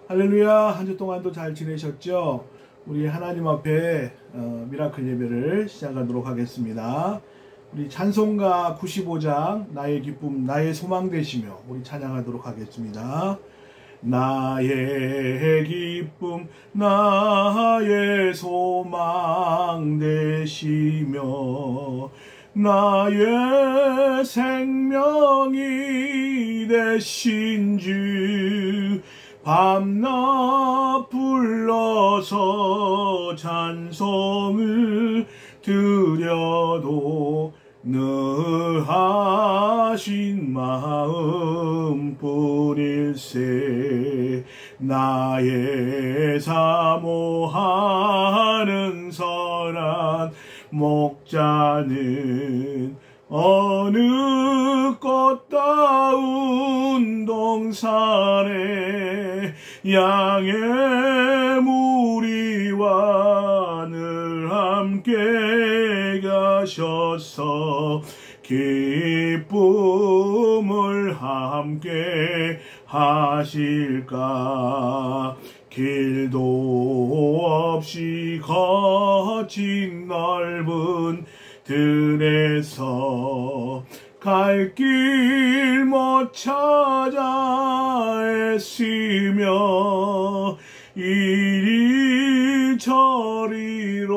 할렐루야. 한 주 동안도 잘 지내셨죠? 우리 하나님 앞에 미라클 예배를 시작하도록 하겠습니다. 우리 찬송가 95장 나의 기쁨 나의 소망 되시며 우리 찬양하도록 하겠습니다. 나의 기쁨 나의 소망 되시며 나의 생명이 되신 주 밤낮 불러서 찬송을 드려도 늘 하신 마음뿐일세. 나의 사모하는 선한 목자는 어느 꽃다운 동산에 양의 무리와 늘 함께 가셔서 기쁨을 함께 하실까. 길도 없이 거친 넓은 들에서 갈 길 못 찾아 애쓰며 이리 저리로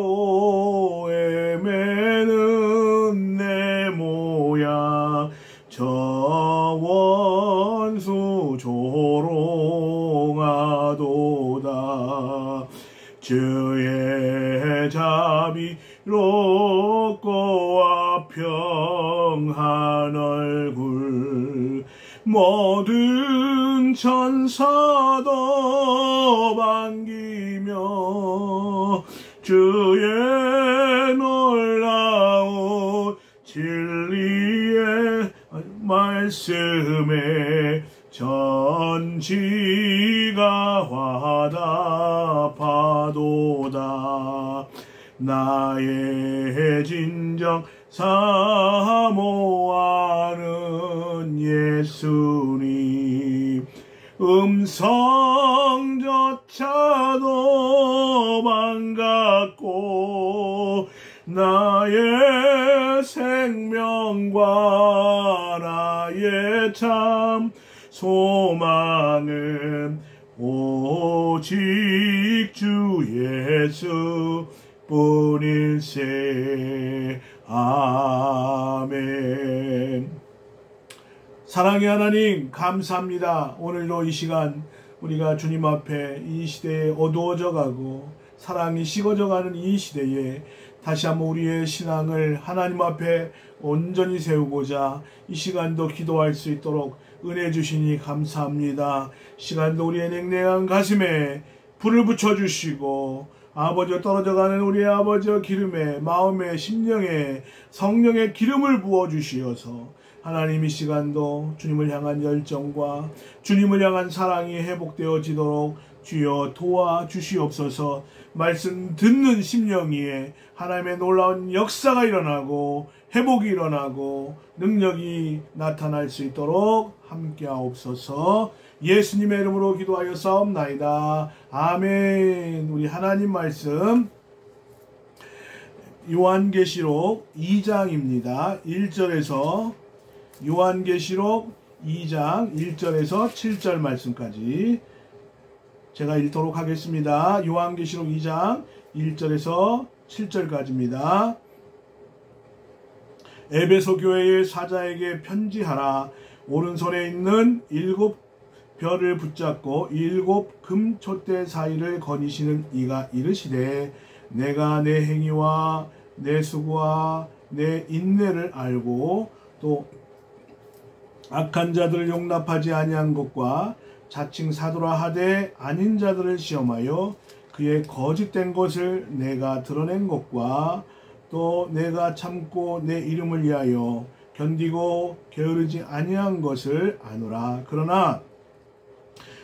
헤매는 내 모양 저 원수 조롱하도다. 주의 자비롭고 평한 얼굴 모든 천사도 반기며 주의 놀라운 진리의 말씀에 전지가 화답하도다. 나의 진정 사모하는 예수님 음성조차도 반갑고 나의 생명과 나의 참 소망은 오직 주 예수 뿐일세. 아멘. 사랑의 하나님 감사합니다. 오늘도 이 시간 우리가 주님 앞에 이 시대에 어두워져 가고 사랑이 식어져 가는 이 시대에 다시 한번 우리의 신앙을 하나님 앞에 온전히 세우고자 이 시간도 기도할 수 있도록 은혜 주시니 감사합니다. 시간도 우리의 냉랭한 가슴에 불을 붙여주시고 아버지와 떨어져가는 우리의 아버지의 기름에 마음에 심령에 성령의 기름을 부어주시어서 하나님 이 시간도 주님을 향한 열정과 주님을 향한 사랑이 회복되어지도록 주여 도와주시옵소서. 말씀 듣는 심령 위에 하나님의 놀라운 역사가 일어나고 회복이 일어나고 능력이 나타날 수 있도록 함께하옵소서. 예수님의 이름으로 기도하여 싸움나이다. 아멘. 우리 하나님 말씀 요한계시록 2장입니다. 1절에서 요한계시록 2장 1절에서 7절 말씀까지 제가 읽도록 하겠습니다. 요한계시록 2장 1절에서 7절까지입니다. 에베소 교회의 사자에게 편지하라. 오른손에 있는 7 별을 붙잡고 7 금촛대 사이를 거니시는 이가 이르시되 내가 내 행위와 내 수고와 내 인내를 알고 또 악한 자들을 용납하지 아니한 것과 자칭 사도라 하되 아닌 자들을 시험하여 그의 거짓된 것을 내가 드러낸 것과 또 내가 참고 내 이름을 위하여 견디고 게으르지 아니한 것을 아노라. 그러나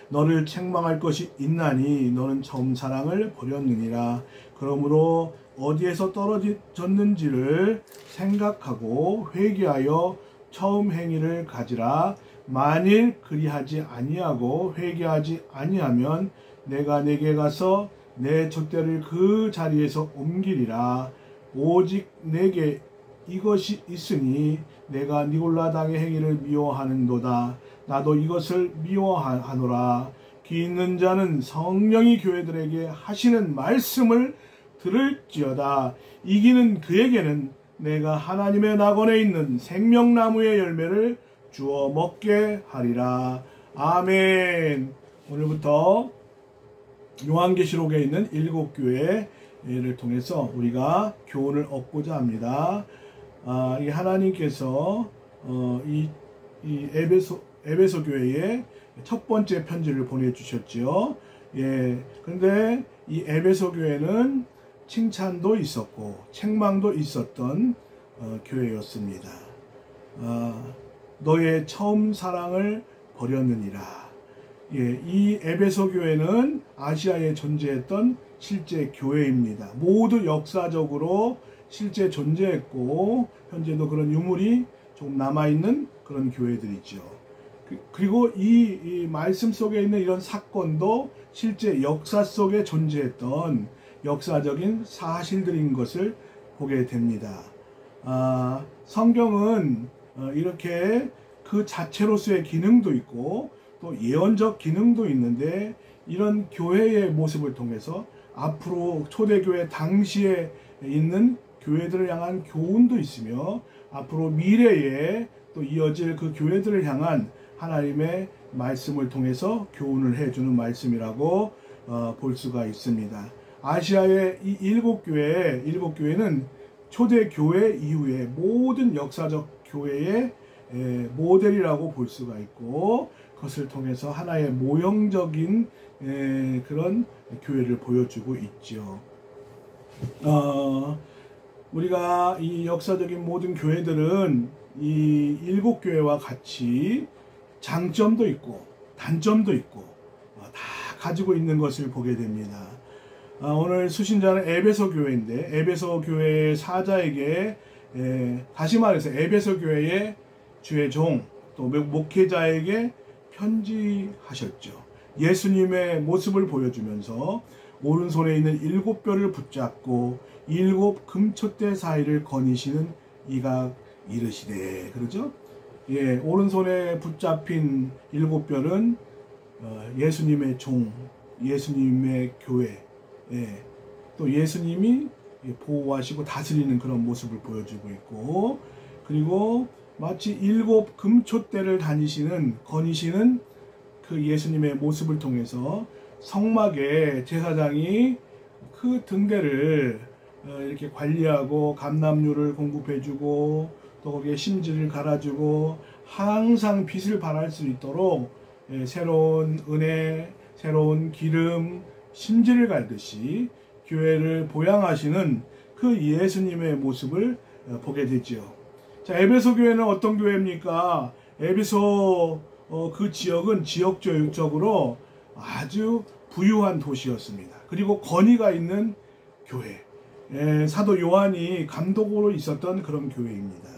너를 책망할 것이 있나니 너는 처음 사랑을 버렸느니라. 그러므로 어디에서 떨어졌는지를 생각하고 회개하여 처음 행위를 가지라. 만일 그리하지 아니하고 회개하지 아니하면 내가 네게 가서 내 촛대를 그 자리에서 옮기리라. 오직 내게 이것이 있으니 내가 니골라 당의 행위를 미워하는도다. 나도 이것을 미워하노라. 귀 있는 자는 성령이 교회들에게 하시는 말씀을 들을지어다. 이기는 그에게는 내가 하나님의 낙원에 있는 생명나무의 열매를 주어 먹게 하리라. 아멘. 오늘부터 요한계시록에 있는 7교회를 통해서 우리가 교훈을 얻고자 합니다. 이 하나님께서 이 에베소 교회에 첫 번째 편지를 보내주셨죠. 근데 이 에베소 교회는 칭찬도 있었고 책망도 있었던 교회였습니다. 너의 처음 사랑을 버렸느니라. 이 에베소 교회는 아시아에 존재했던 실제 교회입니다. 모두 역사적으로 실제 존재했고 현재도 그런 유물이 좀 남아있는 그런 교회들이죠. 그리고 이 말씀 속에 있는 이런 사건도 실제 역사 속에 존재했던 역사적인 사실들인 것을 보게 됩니다. 성경은 이렇게 그 자체로서의 기능도 있고 또 예언적 기능도 있는데 이런 교회의 모습을 통해서 앞으로 초대교회 당시에 있는 교회들을 향한 교훈도 있으며 앞으로 미래에 또 이어질 그 교회들을 향한 하나님의 말씀을 통해서 교훈을 해주는 말씀이라고 볼 수가 있습니다. 아시아의 이 7교회는 초대교회 이후에 모든 역사적 교회의 모델이라고 볼 수가 있고 그것을 통해서 하나의 모형적인 그런 교회를 보여주고 있죠. 우리가 이 역사적인 모든 교회들은 이 7교회와 같이 장점도 있고 단점도 있고 다 가지고 있는 것을 보게 됩니다. 오늘 수신자는 에베소 교회인데 에베소 교회의 사자에게 다시 말해서 에베소 교회의 주의 종 또 목회자에게 편지하셨죠. 예수님의 모습을 보여주면서 오른손에 있는 7뼈를 붙잡고 7 금촛대 사이를 거니시는 이가 이르시되 그러죠? 오른손에 붙잡힌 7뼈는 예수님의 종, 예수님의 교회, 또 예수님이 보호하시고 다스리는 그런 모습을 보여주고 있고 그리고 마치 7 금촛대를 거니시는 그 예수님의 모습을 통해서 성막에 제사장이 그 등대를 이렇게 관리하고 감람류를 공급해주고 또 거기에 심지를 갈아주고 항상 빛을 발할 수 있도록 새로운 은혜, 새로운 기름, 심지를 갈듯이 교회를 보양하시는 그 예수님의 모습을 보게 되죠. 자, 에베소 교회는 어떤 교회입니까? 에베소 그 지역은 지역적으로 아주 부유한 도시였습니다. 그리고 권위가 있는 교회. 사도 요한이 감독으로 있었던 그런 교회입니다.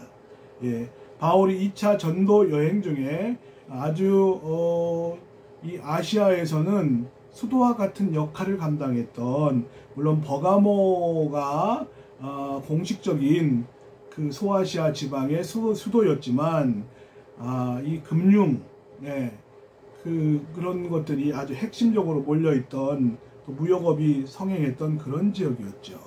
바울이 2차 전도 여행 중에 아주 이 아시아에서는 수도와 같은 역할을 감당했던 물론 버가모가 공식적인 그 소아시아 지방의 수도였지만 이 금융 그런 것들이 아주 핵심적으로 몰려있던 또 무역업이 성행했던 그런 지역이었죠.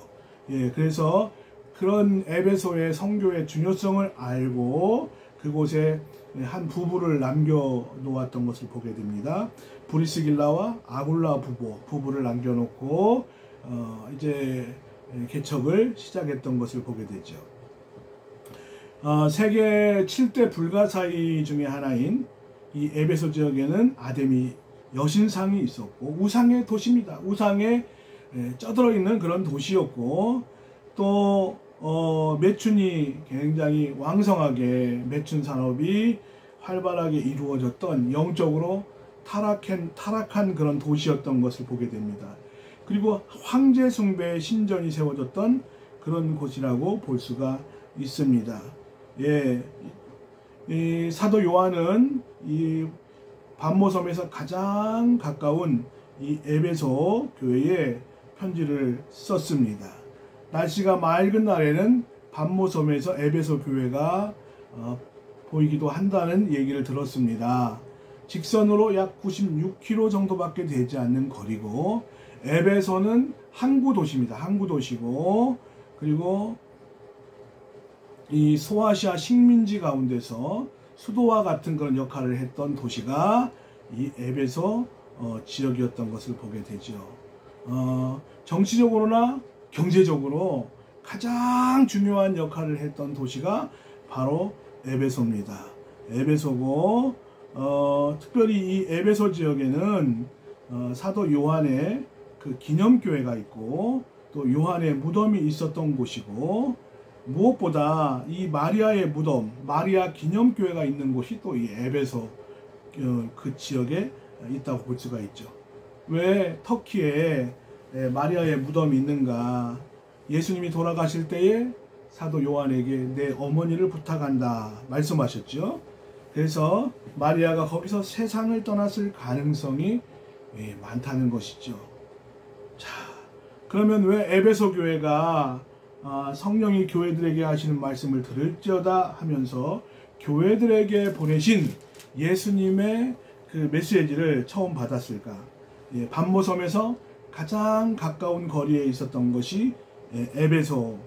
그래서 그런 에베소의 성교의 중요성을 알고 그곳에 한 부부를 남겨놓았던 것을 보게 됩니다. 브리스길라와 아굴라 부부를 남겨놓고 이제 개척을 시작했던 것을 보게 되죠. 세계 7대 불가사의 중에 하나인 이 에베소 지역에는 아데미 여신상이 있었고 우상의 도시입니다. 우상에 쩌들어 있는 그런 도시였고 또 매춘이 굉장히 왕성하게 매춘 산업이 활발하게 이루어졌던 영적으로 타락한 그런 도시였던 것을 보게 됩니다. 그리고 황제 숭배의 신전이 세워졌던 그런 곳이라고 볼 수가 있습니다. 이 사도 요한은 이 반모섬에서 가장 가까운 이 에베소 교회에 편지를 썼습니다. 날씨가 맑은 날에는 반모섬에서 에베소 교회가 보이기도 한다는 얘기를 들었습니다. 직선으로 약 96km 정도밖에 되지 않는 거리고, 에베소는 항구 도시입니다. 항구 도시고, 그리고 이 소아시아 식민지 가운데서 수도와 같은 그런 역할을 했던 도시가 이 에베소 지역이었던 것을 보게 되죠. 정치적으로나 경제적으로 가장 중요한 역할을 했던 도시가 바로 에베소입니다. 에베소고, 특별히 이 에베소 지역에는 사도 요한의 그 기념교회가 있고, 또 요한의 무덤이 있었던 곳이고, 무엇보다 이 마리아의 무덤, 마리아 기념교회가 있는 곳이 또 이 에베소 그 지역에 있다고 볼 수가 있죠. 왜 터키에 마리아의 무덤이 있는가? 예수님이 돌아가실 때에 사도 요한에게 내 어머니를 부탁한다 말씀하셨죠. 그래서 마리아가 거기서 세상을 떠났을 가능성이 많다는 것이죠. 자, 그러면 왜 에베소 교회가 성령이 교회들에게 하시는 말씀을 들을지어다 하면서 교회들에게 보내신 예수님의 그 메시지를 처음 받았을까? 반모섬에서 가장 가까운 거리에 있었던 것이 에베소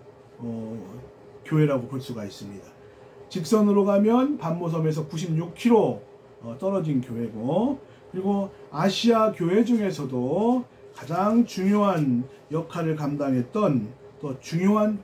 교회라고 볼 수가 있습니다. 직선으로 가면 반모섬에서 96km 떨어진 교회고, 그리고 아시아 교회 중에서도 가장 중요한 역할을 감당했던 또 중요한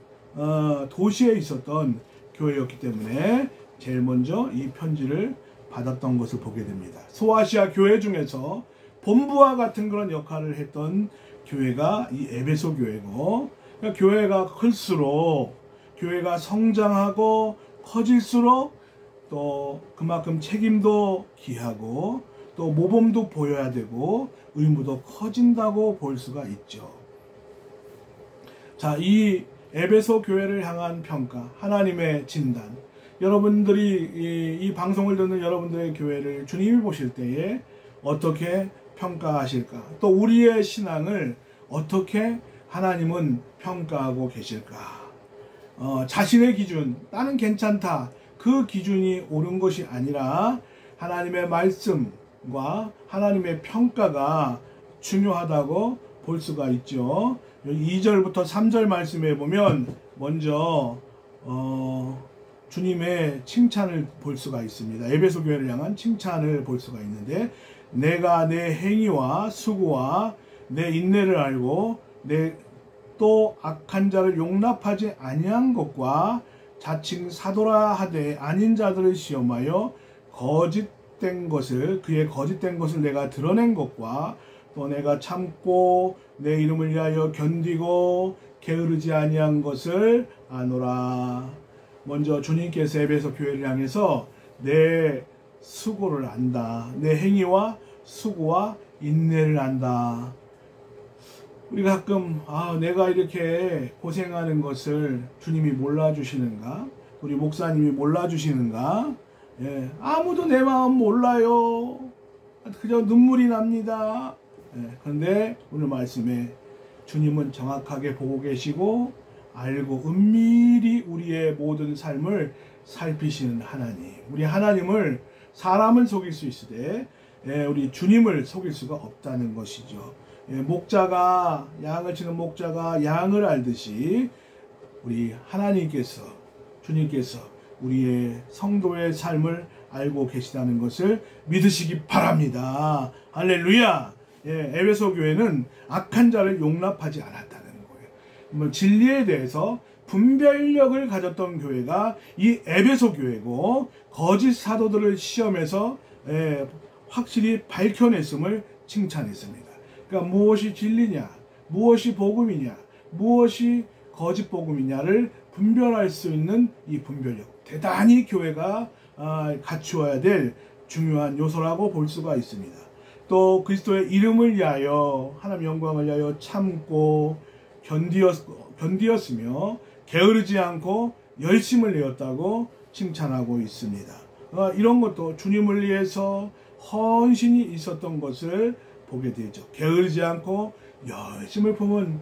도시에 있었던 교회였기 때문에 제일 먼저 이 편지를 받았던 것을 보게 됩니다. 소아시아 교회 중에서 본부와 같은 그런 역할을 했던 교회가 이 에베소 교회고, 그러니까 교회가 클수록, 교회가 성장하고 커질수록 또 그만큼 책임도 기하고 또 모범도 보여야 되고 의무도 커진다고 볼 수가 있죠. 자, 이 에베소 교회를 향한 평가, 하나님의 진단. 여러분들이 이 방송을 듣는 여러분들의 교회를 주님이 보실 때에 어떻게 평가하실까? 또 우리의 신앙을 어떻게 하나님은 평가하고 계실까? 자신의 기준, 나는 괜찮다. 그 기준이 옳은 것이 아니라 하나님의 말씀과 하나님의 평가가 중요하다고 볼 수가 있죠. 2절부터 3절 말씀에 보면 먼저 주님의 칭찬을 볼 수가 있습니다. 에베소 교회를 향한 칭찬을 볼 수가 있는데, 내가 내 행위와 수고와 내 인내를 알고 내 또 악한 자를 용납하지 아니한 것과 자칭 사도라 하되 아닌 자들을 시험하여 거짓된 것을, 그의 거짓된 것을 내가 드러낸 것과 또 내가 참고 내 이름을 위하여 견디고 게으르지 아니한 것을 아노라. 먼저 주님께서 에베소 교회를 향해서 내 수고를 안다. 내 행위와 수고와 인내를 안다. 우리가 가끔 내가 이렇게 고생하는 것을 주님이 몰라주시는가? 우리 목사님이 몰라주시는가? 아무도 내 마음 몰라요. 그저 눈물이 납니다. 그런데 오늘 말씀에 주님은 정확하게 보고 계시고 알고 은밀히 우리의 모든 삶을 살피시는 하나님. 우리 하나님을 사람을 속일 수 있으되 우리 주님을 속일 수가 없다는 것이죠. 목자가, 양을 치는 목자가 양을 알듯이 우리 하나님께서, 주님께서 우리의 성도의 삶을 알고 계시다는 것을 믿으시기 바랍니다. 할렐루야. 에베소 교회는 악한 자를 용납하지 않았다는 거예요. 진리에 대해서 분별력을 가졌던 교회가 이 에베소 교회고, 거짓 사도들을 시험해서 확실히 밝혀냈음을 칭찬했습니다. 그러니까 무엇이 진리냐, 무엇이 복음이냐, 무엇이 거짓 복음이냐를 분별할 수 있는 이 분별력, 대단히 교회가 갖추어야 될 중요한 요소라고 볼 수가 있습니다. 또 그리스도의 이름을 위하여, 하나님 영광을 위하여 참고 견디었으며 게으르지 않고 열심을 내었다고 칭찬하고 있습니다. 이런 것도 주님을 위해서 헌신이 있었던 것을 보게 되죠. 게으르지 않고 열심을 품은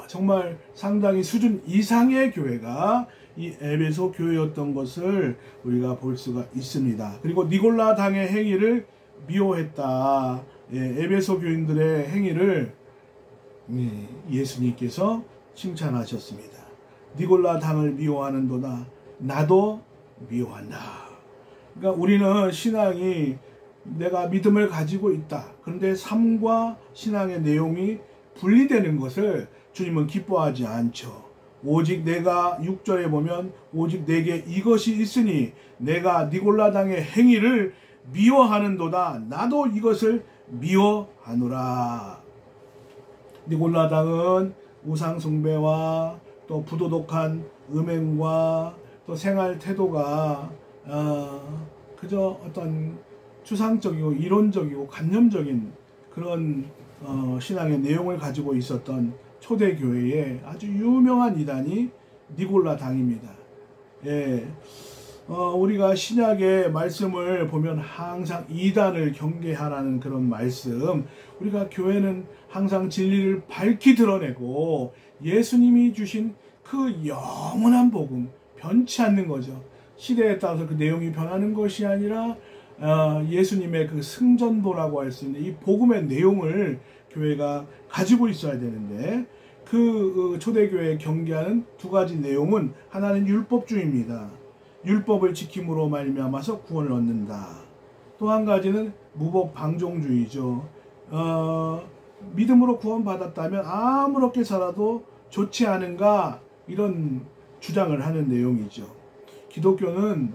정말 상당히 수준 이상의 교회가 이 에베소 교회였던 것을 우리가 볼 수가 있습니다. 그리고 니골라 당의 행위를 미워했다. 에베소 교인들의 행위를 예수님께서 칭찬하셨습니다. 니골라 당을 미워하는도다. 나도 미워한다. 그러니까 우리는 신앙이 내가 믿음을 가지고 있다. 그런데 삶과 신앙의 내용이 분리되는 것을 주님은 기뻐하지 않죠. 오직 내가 6절에 보면 오직 내게 이것이 있으니 내가 니골라 당의 행위를 미워하는도다. 나도 이것을 미워하노라. 니골라 당은 우상 숭배와 또 부도덕한 음행과 또 생활 태도가 그저 어떤 추상적이고 이론적이고 관념적인 그런 신앙의 내용을 가지고 있었던 초대교회의 아주 유명한 이단이 니골라 당입니다. 우리가 신약의 말씀을 보면 항상 이단을 경계하라는 그런 말씀, 우리가 교회는 항상 진리를 밝히 드러내고 예수님이 주신 그 영원한 복음, 변치 않는 거죠. 시대에 따라서 그 내용이 변하는 것이 아니라 예수님의 그 승전보라고 할 수 있는 이 복음의 내용을 교회가 가지고 있어야 되는데, 그 초대교회에 경계하는 두 가지 내용은, 하나는 율법주의입니다. 율법을 지킴으로 말미암아서 구원을 얻는다. 또 한 가지는 무법방종주의죠. 믿음으로 구원받았다면 아무렇게 살아도 좋지 않은가, 이런 주장을 하는 내용이죠. 기독교는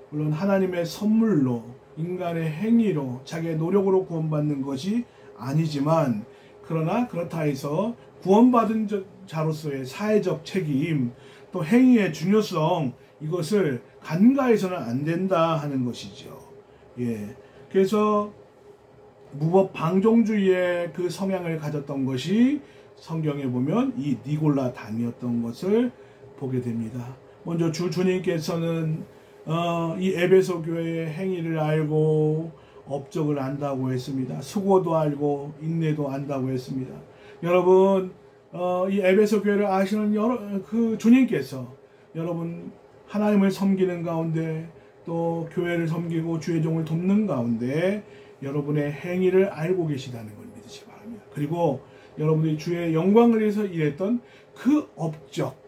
물론 하나님의 선물로, 인간의 행위로, 자기의 노력으로 구원받는 것이 아니지만, 그러나 그렇다 해서 구원받은 자로서의 사회적 책임, 또 행위의 중요성, 이것을 간과해서는 안 된다 하는 것이죠. 그래서 무법 방종주의의 그 성향을 가졌던 것이 성경에 보면 이 니골라 당이었던 것을 보게 됩니다. 먼저 주님께서는 이 에베소 교회의 행위를 알고 업적을 안다고 했습니다. 수고도 알고 인내도 안다고 했습니다. 여러분, 이 에베소 교회를 아시는 그 주님께서 여러분 하나님을 섬기는 가운데, 또 교회를 섬기고 주의 종을 돕는 가운데 여러분의 행위를 알고 계시다는 걸 믿으시기 바랍니다. 그리고 여러분들이 주의 영광을 위해서 일했던 그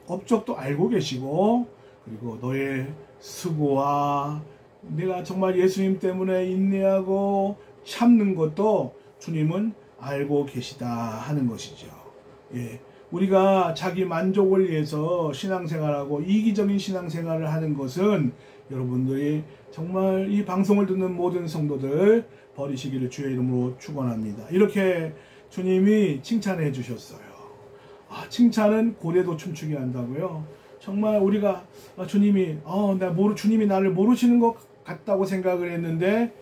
업적도 알고 계시고, 그리고 너의 수고와 내가 정말 예수님 때문에 인내하고 참는 것도 주님은 알고 계시다 하는 것이죠. 우리가 자기 만족을 위해서 신앙생활하고 이기적인 신앙생활을 하는 것은 여러분들이 정말 이 방송을 듣는 모든 성도들 버리시기를 주의 이름으로 축원합니다. 이렇게 주님이 칭찬해 주셨어요. 칭찬은 고래도 춤추게 한다고요. 정말 우리가 주님이 주님이 나를 모르시는 것 같다고 생각을 했는데,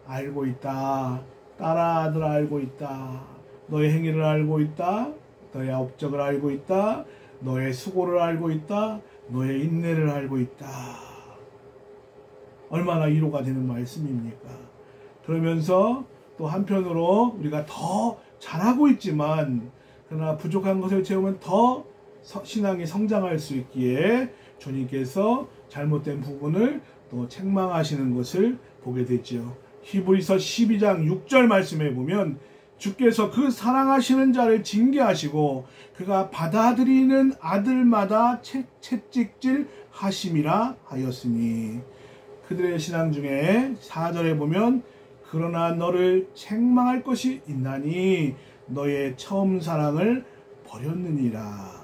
알고 있다. 딸아, 아들아, 알고 있다. 너의 행위를 알고 있다. 너의 업적을 알고 있다. 너의 수고를 알고 있다. 너의 인내를 알고 있다. 얼마나 위로가 되는 말씀입니까? 그러면서 또 한편으로 우리가 더 잘하고 있지만, 그러나 부족한 것을 채우면 더 신앙이 성장할 수 있기에 주님께서 잘못된 부분을 또 책망하시는 것을 보게 되죠. 히브리서 12장 6절 말씀에 보면 주께서 그 사랑하시는 자를 징계하시고 그가 받아들이는 아들마다 채찍질 하심이라 하였으니, 그들의 신앙 중에 4절에 보면 그러나 너를 책망할 것이 있나니 너의 처음 사랑을 버렸느니라.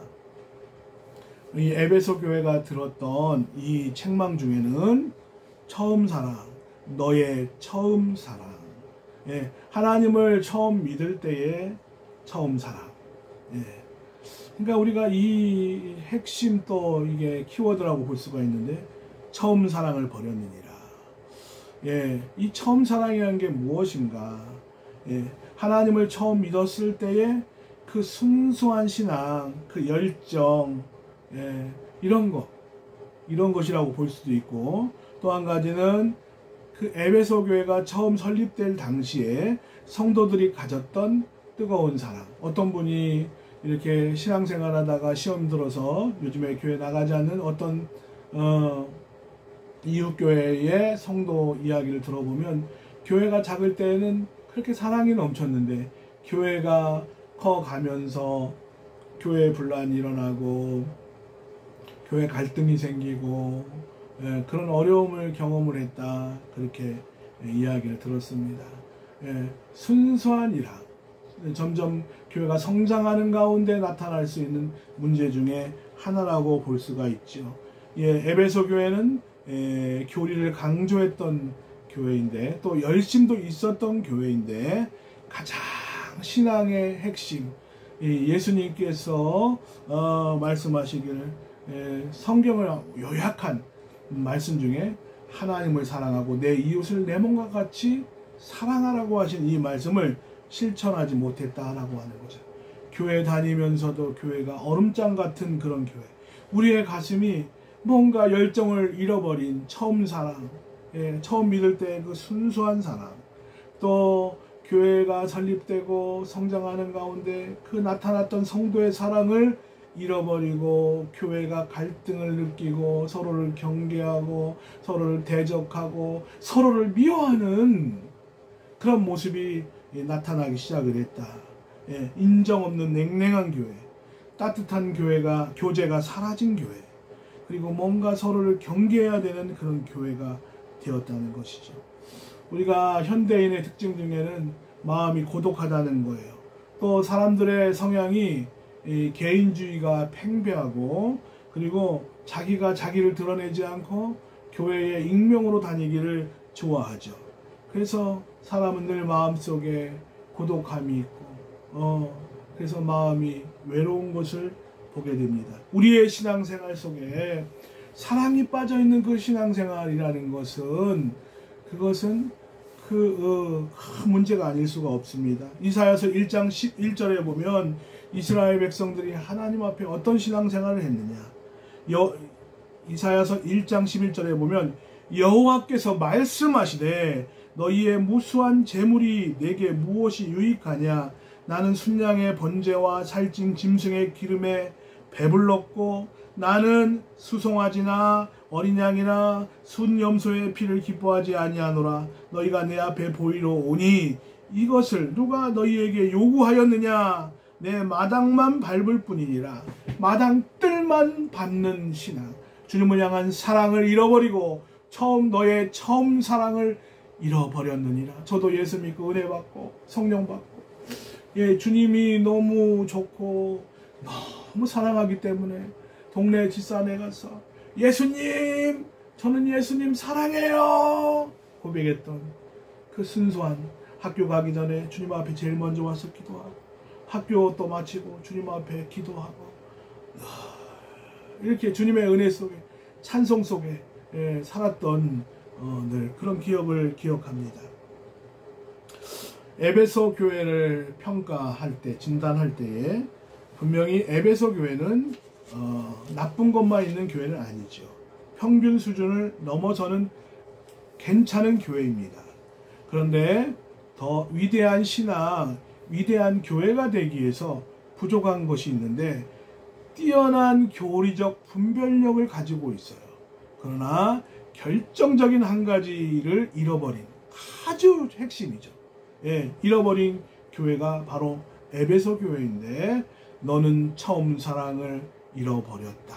이 에베소 교회가 들었던 이 책망 중에는 처음 사랑, 너의 처음 사랑, 하나님을 처음 믿을 때의 처음 사랑. 그러니까 우리가 이 핵심 또 이게 키워드라고 볼 수가 있는데, 처음 사랑을 버렸느니라. 이 처음 사랑이라는 게 무엇인가? 하나님을 처음 믿었을 때의 그 순수한 신앙, 그 열정, 이런 것이라고 볼 수도 있고, 또 한 가지는 그 에베소 교회가 처음 설립될 당시에 성도들이 가졌던 뜨거운 사랑. 어떤 분이 이렇게 신앙생활 하다가 시험 들어서 요즘에 교회 나가지 않는 어떤 이웃교회의 성도 이야기를 들어보면 교회가 작을 때는 그렇게 사랑이 넘쳤는데 교회가 커가면서 교회 분란이 일어나고 교회 갈등이 생기고 그런 어려움을 경험을 했다. 그렇게 이야기를 들었습니다. 순수한 일학. 점점 교회가 성장하는 가운데 나타날 수 있는 문제 중에 하나라고 볼 수가 있죠. 에베소 교회는 교리를 강조했던 교회인데 또 열심도 있었던 교회인데 가장 신앙의 핵심 예수님께서 말씀하시기를 성경을 요약한 말씀 중에 하나님을 사랑하고 내 이웃을 내 몸과 같이 사랑하라고 하신 이 말씀을 실천하지 못했다라고 하는 거죠. 교회 다니면서도 교회가 얼음장 같은 그런 교회. 우리의 가슴이 뭔가 열정을 잃어버린 처음 사랑, 처음 믿을 때 그 순수한 사랑, 또 교회가 설립되고 성장하는 가운데 그 나타났던 성도의 사랑을 잃어버리고 교회가 갈등을 느끼고 서로를 경계하고 서로를 대적하고 서로를 미워하는 그런 모습이 나타나기 시작을 했다. 인정 없는 냉랭한 교회, 따뜻한 교제가 사라진 교회, 그리고 뭔가 서로를 경계해야 되는 그런 교회가 되었다는 것이죠. 우리가 현대인의 특징 중에는 마음이 고독하다는 거예요. 또 사람들의 성향이 개인주의가 팽배하고 그리고 자기가 자기를 드러내지 않고 교회에 익명으로 다니기를 좋아하죠. 그래서 사람은 늘 마음속에 고독함이 있고 그래서 마음이 외로운 것을 보게 됩니다. 우리의 신앙생활 속에 사랑이 빠져있는 그 신앙생활이라는 것은 그것은 큰 문제가 아닐 수가 없습니다. 이사야서 1장 11절에 보면 이스라엘 백성들이 하나님 앞에 어떤 신앙생활을 했느냐. 이사야서 1장 11절에 보면 여호와께서 말씀하시되 너희의 무수한 재물이 내게 무엇이 유익하냐. 나는 순양의 번제와 살찐 짐승의 기름에 배불렀고 나는 수송아지나 어린 양이나 순 염소의 피를 기뻐하지 아니하노라. 너희가 내 앞에 보이러 오니 이것을 누가 너희에게 요구하였느냐. 내 마당만 밟을 뿐이니라. 마당 뜰만 밟는 신앙. 주님을 향한 사랑을 잃어버리고 너의 처음 사랑을 잃어버렸느니라. 저도 예수 믿고 은혜 받고 성령 받고 주님이 너무 좋고 너무 사랑하기 때문에 동네 집산에 가서 예수님, 저는 예수님 사랑해요 고백했던 그 순수한, 학교 가기 전에 주님 앞에 제일 먼저 와서 기도하고 학교 또 마치고 주님 앞에 기도하고 이렇게 주님의 은혜 속에 찬송 속에 살았던 늘 그런 기억을 기억합니다. 에베소 교회를 평가할 때, 진단할 때에 분명히 에베소 교회는 나쁜 것만 있는 교회는 아니죠. 평균 수준을 넘어서는 괜찮은 교회입니다. 그런데 더 위대한 신앙, 위대한 교회가 되기 위해서 부족한 것이 있는데 뛰어난 교리적 분별력을 가지고 있어요. 그러나 결정적인 한 가지를 잃어버린 아주 핵심이죠. 잃어버린 교회가 바로 에베소 교회인데 너는 처음 사랑을 잃어버렸다.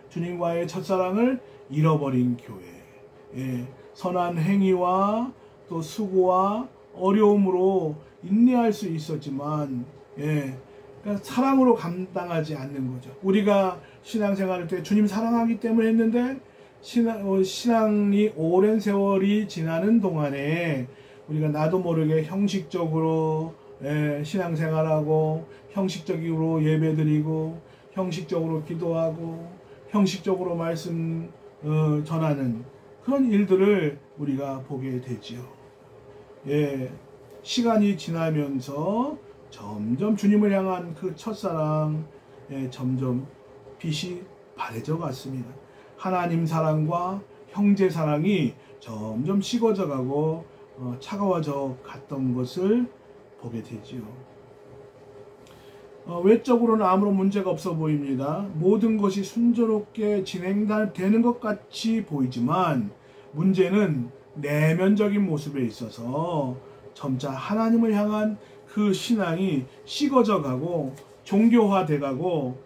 주님과의 첫사랑을 잃어버린 교회. 선한 행위와 또 수고와 어려움으로 인내할 수 있었지만 그러니까 사랑으로 감당하지 않는 거죠. 우리가 신앙생활할 때 주님 사랑하기 때문에 했는데 신앙이 오랜 세월이 지나는 동안에 우리가 나도 모르게 형식적으로 신앙생활하고 형식적으로 예배드리고 형식적으로 기도하고 형식적으로 말씀 전하는 그런 일들을 우리가 보게 되지요. 시간이 지나면서 점점 주님을 향한 그 첫사랑 점점 빛이 가파래져 갔습니다. 하나님 사랑과 형제 사랑이 점점 식어져 가고 차가워져 갔던 것을 보게 되지요. 외적으로는 아무런 문제가 없어 보입니다. 모든 것이 순조롭게 진행되는 것 같이 보이지만 문제는 내면적인 모습에 있어서 점차 하나님을 향한 그 신앙이 식어져 가고 종교화돼 가고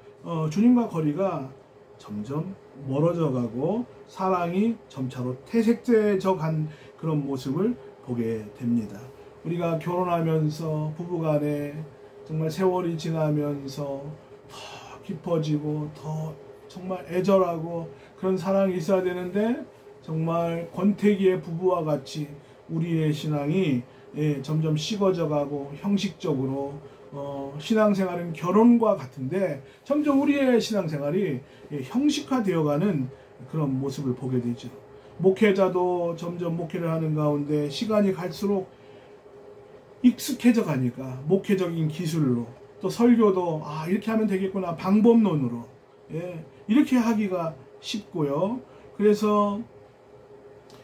주님과 거리가 점점 멀어져 가고 사랑이 점차로 퇴색되어 간 그런 모습을 보게 됩니다. 우리가 결혼하면서 부부간에 정말 세월이 지나면서 더 깊어지고 더 정말 애절하고 그런 사랑이 있어야 되는데 정말 권태기의 부부와 같이 우리의 신앙이 점점 식어져 가고 형식적으로 신앙생활은 결혼과 같은데 점점 우리의 신앙생활이 형식화되어가는 그런 모습을 보게 되죠. 목회자도 점점 목회를 하는 가운데 시간이 갈수록 익숙해져 가니까 목회적인 기술로 또 설교도 이렇게 하면 되겠구나 방법론으로 이렇게 하기가 쉽고요. 그래서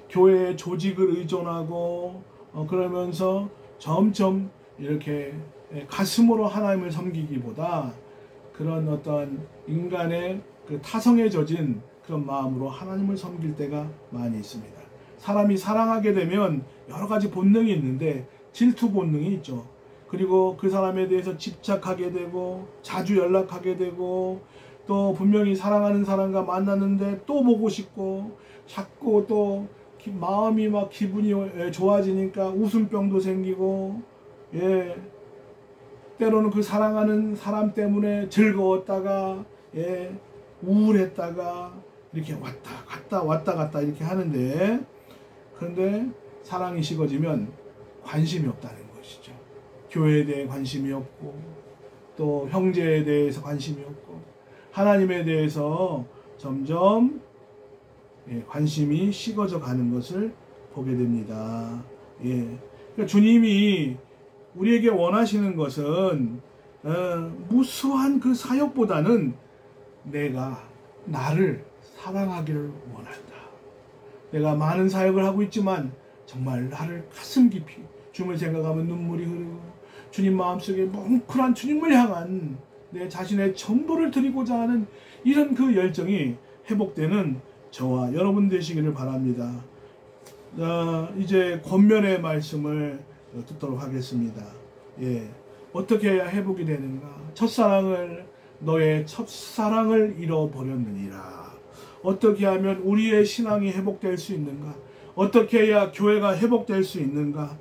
교회의 조직을 의존하고 그러면서 점점 이렇게 가슴으로 하나님을 섬기기보다 그런 어떤 인간의 그 타성에 젖은 그런 마음으로 하나님을 섬길 때가 많이 있습니다. 사람이 사랑하게 되면 여러 가지 본능이 있는데 질투 본능이 있죠. 그리고 그 사람에 대해서 집착하게 되고 자주 연락하게 되고 또 분명히 사랑하는 사람과 만났는데 또 보고 싶고 자꾸 또 마음이 막 기분이 좋아지니까 웃음병도 생기고 때로는 그 사랑하는 사람 때문에 즐거웠다가 우울했다가 이렇게 왔다 갔다 이렇게 하는데 그런데 사랑이 식어지면 관심이 없다는 것이죠. 교회에 대해 관심이 없고 또 형제에 대해서 관심이 없고 하나님에 대해서 점점 관심이 식어져 가는 것을 보게 됩니다. 그러니까 주님이 우리에게 원하시는 것은 무수한 그 사역보다는 내가 나를 사랑하기를 원한다. 내가 많은 사역을 하고 있지만 정말 나를 가슴 깊이 주님을 생각하면 눈물이 흐르고 주님 마음속에 뭉클한 주님을 향한 내 자신의 전부를 드리고자 하는 이런 그 열정이 회복되는 저와 여러분 되시기를 바랍니다. 이제 권면의 말씀을 듣도록 하겠습니다. 어떻게 해야 회복이 되는가? 너의 첫사랑을 잃어버렸느니라. 어떻게 하면 우리의 신앙이 회복될 수 있는가? 어떻게 해야 교회가 회복될 수 있는가?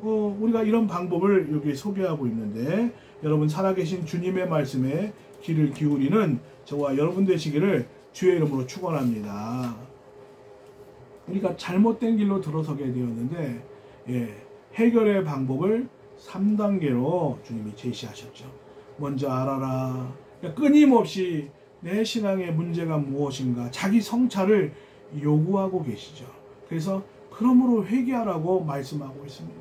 우리가 이런 방법을 여기 소개하고 있는데 여러분 살아계신 주님의 말씀에 귀를 기울이는 저와 여러분 되시기를 주의 이름으로 축원합니다. 우리가 잘못된 길로 들어서게 되었는데 해결의 방법을 3단계로 주님이 제시하셨죠. 먼저 알아라. 끊임없이 내 신앙의 문제가 무엇인가 자기 성찰을 요구하고 계시죠. 그래서 그러므로 회개하라고 말씀하고 있습니다.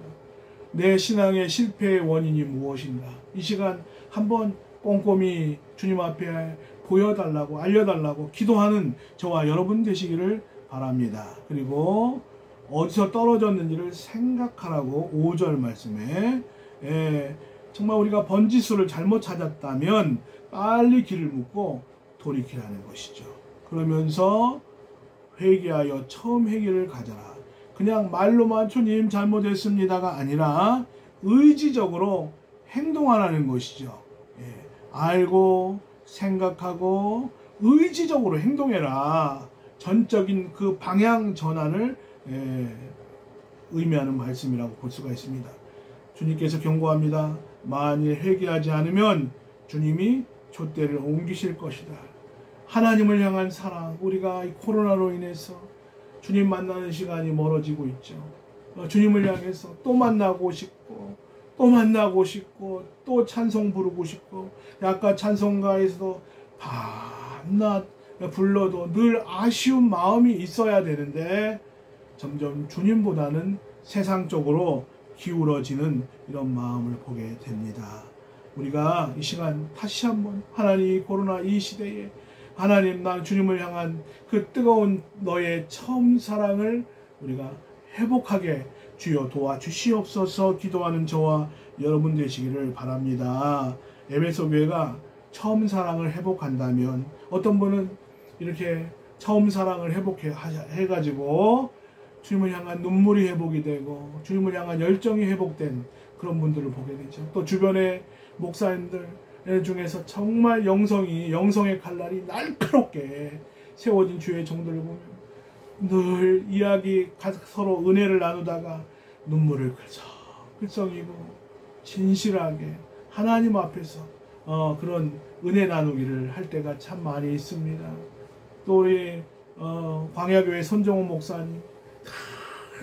내 신앙의 실패의 원인이 무엇인가 이 시간 한번 꼼꼼히 주님 앞에 보여달라고 알려달라고 기도하는 저와 여러분 되시기를 바랍니다. 그리고 어디서 떨어졌는지를 생각하라고 5절 말씀에 정말 우리가 번지수를 잘못 찾았다면 빨리 길을 묻고 돌이키라는 것이죠. 그러면서 회개하여 처음 회개를 가져라. 그냥 말로만 주님 잘못했습니다가 아니라 의지적으로 행동하라는 것이죠. 알고 생각하고 의지적으로 행동해라. 전적인 그 방향 전환을 의미하는 말씀이라고 볼 수가 있습니다. 주님께서 경고합니다. 만일 회개하지 않으면 주님이 촛대를 옮기실 것이다. 하나님을 향한 사랑, 우리가 이 코로나로 인해서 주님 만나는 시간이 멀어지고 있죠. 주님을 향해서 또 만나고 싶고 또 찬송 부르고 싶고 아까 찬송가에서도 밤낮 불러도 늘 아쉬운 마음이 있어야 되는데 점점 주님보다는 세상적으로 기울어지는 이런 마음을 보게 됩니다. 우리가 이 시간 다시 한번 하나님 코로나 이 시대에 하나님 나 주님을 향한 그 뜨거운 너의 처음 사랑을 우리가 회복하게 주여 도와주시옵소서 기도하는 저와 여러분 되시기를 바랍니다. 에베소 교회가 처음 사랑을 회복한다면 어떤 분은 이렇게 처음 사랑을 회복해가지고 주님을 향한 눈물이 회복이 되고 주님을 향한 열정이 회복된 그런 분들을 보게 되죠. 또 주변의 목사님들 중에서 정말 영성의 칼날이 날카롭게 세워진 주의 종들을 보면 늘 이야기 서로 은혜를 나누다가 눈물을 글썽이고 진실하게 하나님 앞에서 그런 은혜 나누기를 할 때가 참 많이 있습니다. 또 우리 광야교회 손정호 목사님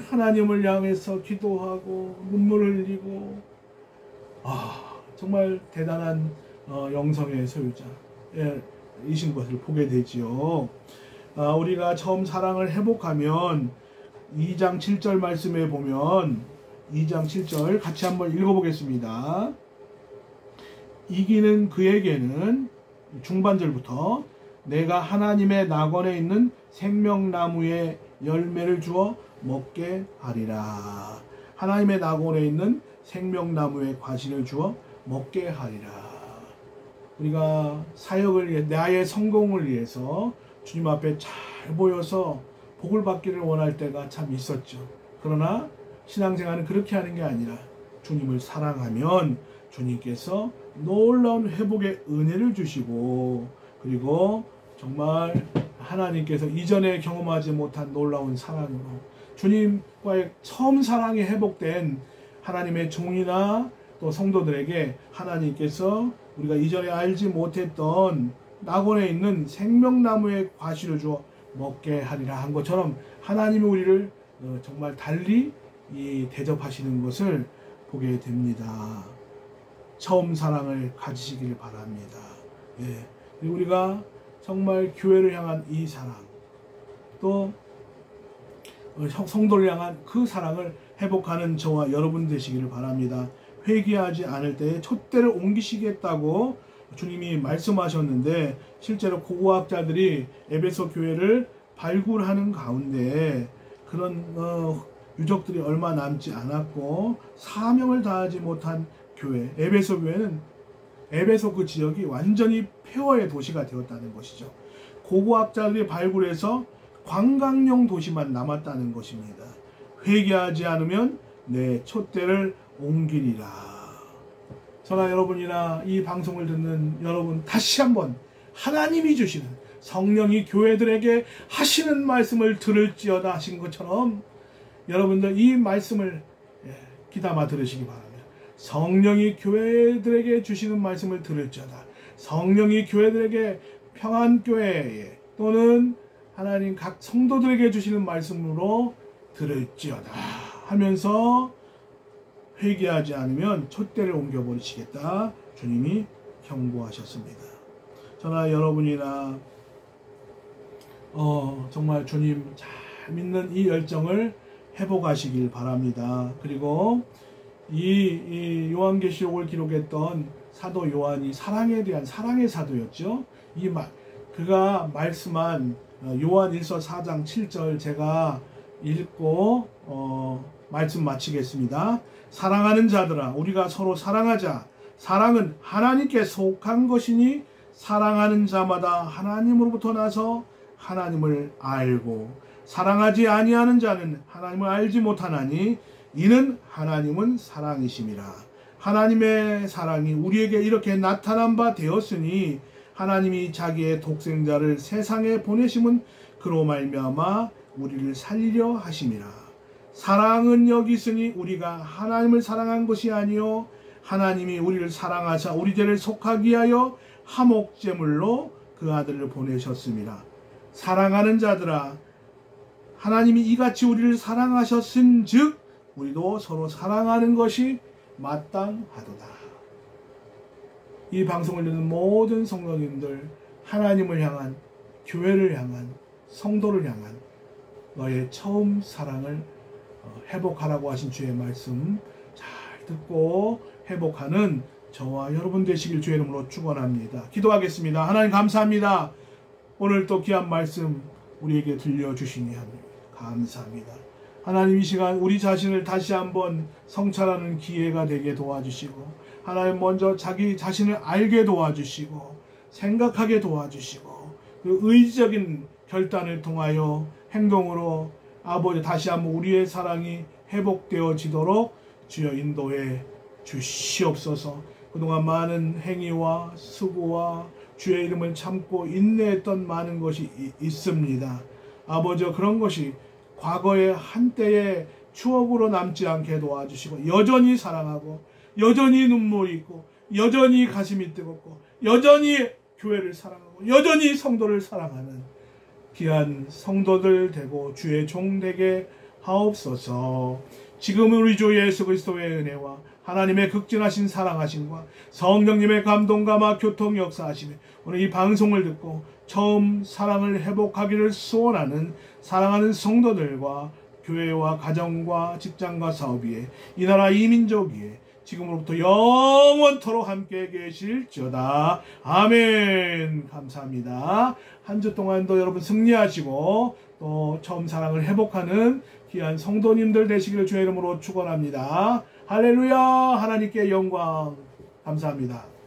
하나님을 향해서 기도하고 눈물을 흘리고 정말 대단한 영성의 소유자이신 것을 보게 되지요. 우리가 처음 사랑을 회복하면 2장 7절 말씀에 보면 2장 7절 같이 한번 읽어보겠습니다. 이기는 그에게는 중반절부터 내가 하나님의 낙원에 있는 생명나무의 열매를 주어 먹게 하리라. 하나님의 낙원에 있는 생명나무의 과실을 주어 먹게 하리라. 우리가 사역을 위해 나의 성공을 위해서 주님 앞에 잘 보여서 복을 받기를 원할 때가 참 있었죠. 그러나 신앙생활은 그렇게 하는 게 아니라 주님을 사랑하면 주님께서 놀라운 회복의 은혜를 주시고 그리고 정말 하나님께서 이전에 경험하지 못한 놀라운 사랑으로 주님과의 처음 사랑이 회복된 하나님의 종이나 또 성도들에게 하나님께서 우리가 이전에 알지 못했던 낙원에 있는 생명나무의 과실을 주어 먹게 하리라 한 것처럼 하나님이 우리를 정말 달리 대접하시는 것을 보게 됩니다. 처음 사랑을 가지시길 바랍니다. 그리고 우리가 정말 교회를 향한 이 사랑 또 성도를 향한 그 사랑을 회복하는 저와 여러분 되시기를 바랍니다. 회개하지 않을 때에 촛대를 옮기시겠다고 주님이 말씀하셨는데 실제로 고고학자들이 에베소 교회를 발굴하는 가운데 그런 유적들이 얼마 남지 않았고 사명을 다하지 못한 교회 에베소 교회는 에베소 그 지역이 완전히 폐허의 도시가 되었다는 것이죠. 고고학자들이 발굴해서 관광용 도시만 남았다는 것입니다. 회개하지 않으면 내 촛대를 옮기리라. 저나 여러분이나 이 방송을 듣는 여러분 다시 한번 하나님이 주시는 성령이 교회들에게 하시는 말씀을 들을지어다 하신 것처럼 여러분들 이 말씀을 귀담아 들으시기 바랍니다. 성령이 교회들에게 주시는 말씀을 들을지어다. 성령이 교회들에게 평안교회에 또는 하나님 각 성도들에게 주시는 말씀으로 들을지어다 하면서 회개하지 않으면 촛대를 옮겨버리시겠다 주님이 경고하셨습니다. 저나 여러분이나 정말 주님 잘 믿는 이 열정을 회복하시길 바랍니다. 그리고 이 요한계시록을 기록했던 사도 요한이 사랑에 대한 사랑의 사도였죠. 그가 말씀한 요한일서 4장 7절 제가 읽고 말씀 마치겠습니다. 사랑하는 자들아 우리가 서로 사랑하자. 사랑은 하나님께 속한 것이니 사랑하는 자마다 하나님으로부터 나서 하나님을 알고 사랑하지 아니하는 자는 하나님을 알지 못하나니 이는 하나님은 사랑이심이라. 하나님의 사랑이 우리에게 이렇게 나타난 바 되었으니 하나님이 자기의 독생자를 세상에 보내심은 그로 말미암아 우리를 살리려 하심이라. 사랑은 여기 있으니 우리가 하나님을 사랑한 것이 아니요 하나님이 우리를 사랑하사 우리 죄를 속하기 위하여 화목제물로 그 아들을 보내셨습니다. 사랑하는 자들아 하나님이 이같이 우리를 사랑하셨은즉 우리도 서로 사랑하는 것이 마땅하도다. 이 방송을 듣는 모든 성도님들 하나님을 향한 교회를 향한 성도를 향한 너의 처음 사랑을 회복하라고 하신 주의 말씀 잘 듣고 회복하는 저와 여러분 되시길 주의 이름으로 축원합니다. 기도하겠습니다. 하나님 감사합니다. 오늘 또 귀한 말씀 우리에게 들려주시니 합니다. 감사합니다. 하나님 이 시간 우리 자신을 다시 한번 성찰하는 기회가 되게 도와주시고 하나님 먼저 자기 자신을 알게 도와주시고 생각하게 도와주시고 그 의지적인 결단을 통하여 행동으로 아버지 다시 한번 우리의 사랑이 회복되어지도록 주여 인도해 주시옵소서. 그동안 많은 행위와 수고와 주의 이름을 참고 인내했던 많은 것이 있습니다. 아버지 그런 것이 과거의 한때의 추억으로 남지 않게 도와주시고 여전히 사랑하고 여전히 눈물이 있고 여전히 가슴이 뜨겁고 여전히 교회를 사랑하고 여전히 성도를 사랑하는 귀한 성도들 되고 주의 종 되게 하옵소서. 지금 우리 주 예수 그리스도의 은혜와 하나님의 극진하신 사랑하심과 성령님의 감동감화 교통 역사하심에 오늘 이 방송을 듣고 처음 사랑을 회복하기를 소원하는 사랑하는 성도들과 교회와 가정과 직장과 사업 위에 이 나라 이 민족 위에 지금으로부터 영원토록 함께 계실지어다. 아멘. 감사합니다. 한 주 동안도 여러분 승리하시고 또 처음 사랑을 회복하는 귀한 성도님들 되시기를 주의 이름으로 축원합니다. 할렐루야. 하나님께 영광. 감사합니다.